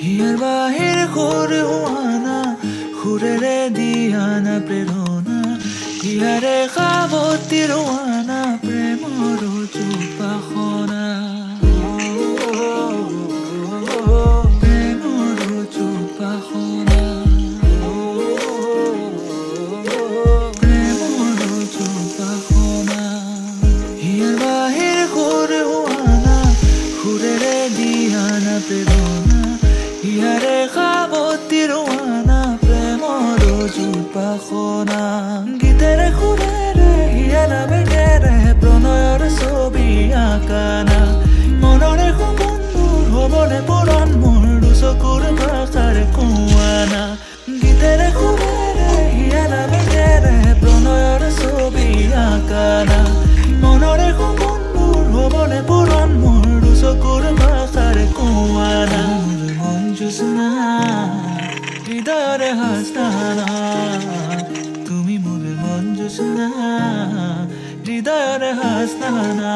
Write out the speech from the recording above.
হিয়াৰ বাহিৰ সুৰ হোৱানা সুৰেৰে দিয়ানা প্ৰেৰণা হিয়াৰে সাৱতী ৰোৱানা প্ৰেমৰ চুপাখনা প্ৰেমৰ চুপাখনা প্ৰেমৰ চুপাখনা হিয়াৰ বাহিৰ সুৰ হোৱানা সুৰেৰে দিয়ানা প্ৰেৰণা হিয়াৰে সাৱতী ৰোৱানা প্ৰেমৰ চুপাখনা গীতেৰে সুৰেৰে হিয়া নামেৰে প্ৰণয়ৰ ছবি আঁকানা মনৰে সপোনবোৰ হ'বনে পূৰণ মোৰ দুচকুৰ ভাষাৰ কোৱানা গীতেৰে সুৰেৰে হিয়া নামেৰে প্ৰণয়ৰ ছবি আঁকানা মনৰে সপোনবোৰ হ'বনে পূৰণ মোৰ দুচকুৰ ভাষাৰ কোৱানা জোৎস্না হৃদয়ৰে হাস্তানা তুমি মোৰ মন জোৎস্না হৃদয়ৰে হাস্তানা